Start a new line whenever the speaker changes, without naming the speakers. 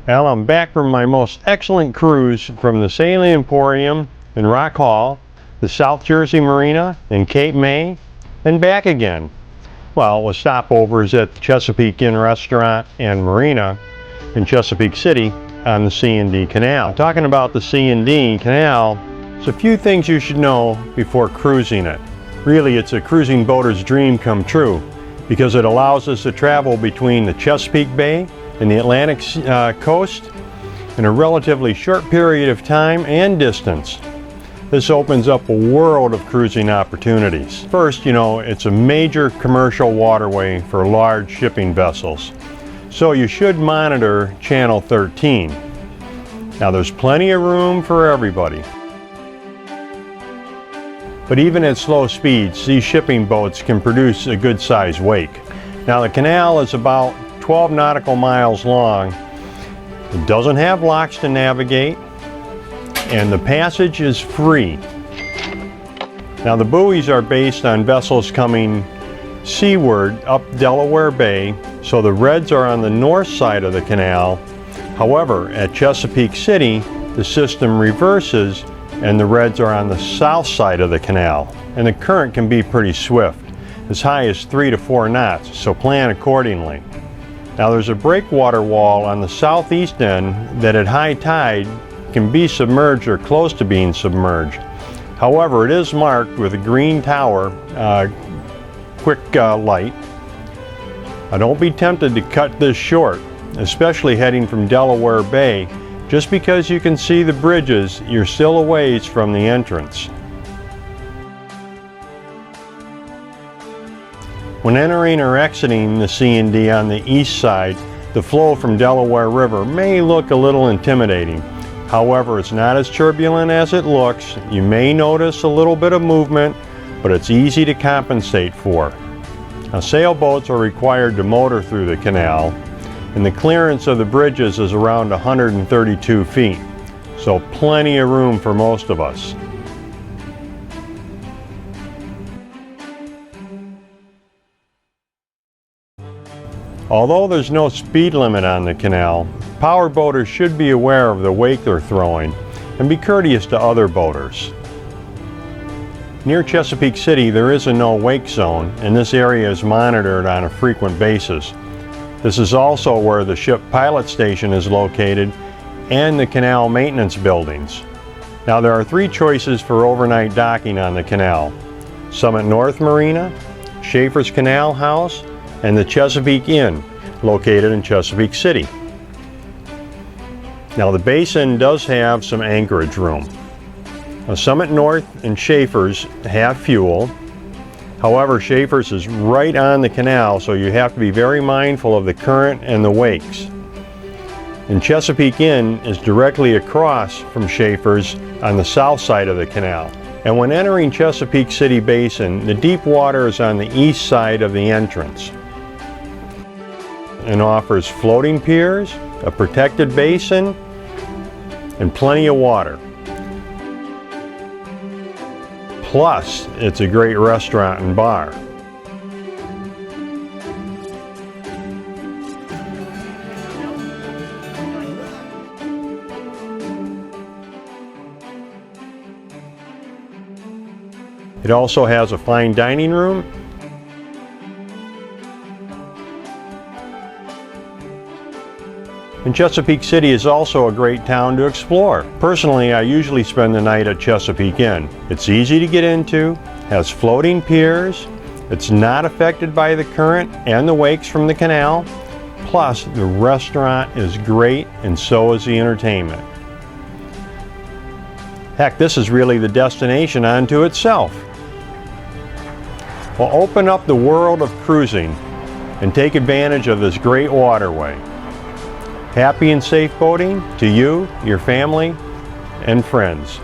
Well, I'm back from my most excellent cruise from the Sailing Emporium in Rock Hall, the South Jersey Marina in Cape May, and back again. Well, with stopovers at the Chesapeake Inn Restaurant and Marina in Chesapeake City on the C&D Canal. Talking about the C&D Canal, there's a few things you should know before cruising it. Really, it's a cruising boater's dream come true because it allows us to travel between the Chesapeake Bay and the Atlantic coast in a relatively short period of time and distance. This opens up a world of cruising opportunities. First, it's a major commercial waterway for large shipping vessels, so you should monitor Channel 13. Now, there's plenty of room for everybody. But even at slow speeds, these shipping boats can produce a good-sized wake. Now, the canal is about 12 nautical miles long. It doesn't have locks to navigate, and the passage is free. Now, the buoys are based on vessels coming seaward up Delaware Bay, so the reds are on the north side of the canal. However, at Chesapeake City, the system reverses and the reds are on the south side of the canal, and the current can be pretty swift, as high as 3 to 4 knots, so plan accordingly. Now, there's a breakwater wall on the southeast end that at high tide can be submerged or close to being submerged. However, it is marked with a green tower, quick light. Now, don't be tempted to cut this short, especially heading from Delaware Bay. Just because you can see the bridges, you're still a ways from the entrance. When entering or exiting the C&D on the east side, the flow from Delaware River may look a little intimidating. However, it's not as turbulent as it looks. You may notice a little bit of movement, but it's easy to compensate for. Now, sailboats are required to motor through the canal, and the clearance of the bridges is around 132 feet, so plenty of room for most of us. Although there's no speed limit on the canal, power boaters should be aware of the wake they're throwing and be courteous to other boaters. Near Chesapeake City, there is a no wake zone, and this area is monitored on a frequent basis. This is also where the ship pilot station is located and the canal maintenance buildings. Now, there are 3 choices for overnight docking on the canal: Summit North Marina, Schaefer's Canal House, and the Chesapeake Inn, located in Chesapeake City. Now, the basin does have some anchorage room. Now, Summit North and Schaefer's have fuel. However, Schaefer's is right on the canal, so you have to be very mindful of the current and the wakes. And Chesapeake Inn is directly across from Schaefer's on the south side of the canal. And when entering Chesapeake City Basin, the deep water is on the east side of the entrance and offers floating piers, a protected basin, and plenty of water. Plus, it's a great restaurant and bar. It also has a fine dining room . And Chesapeake City is also a great town to explore. Personally, I usually spend the night at Chesapeake Inn. It's easy to get into, has floating piers, it's not affected by the current and the wakes from the canal, plus the restaurant is great and so is the entertainment. Heck, this is really the destination unto itself. Well, open up the world of cruising and take advantage of this great waterway. Happy and safe boating to you, your family, and friends.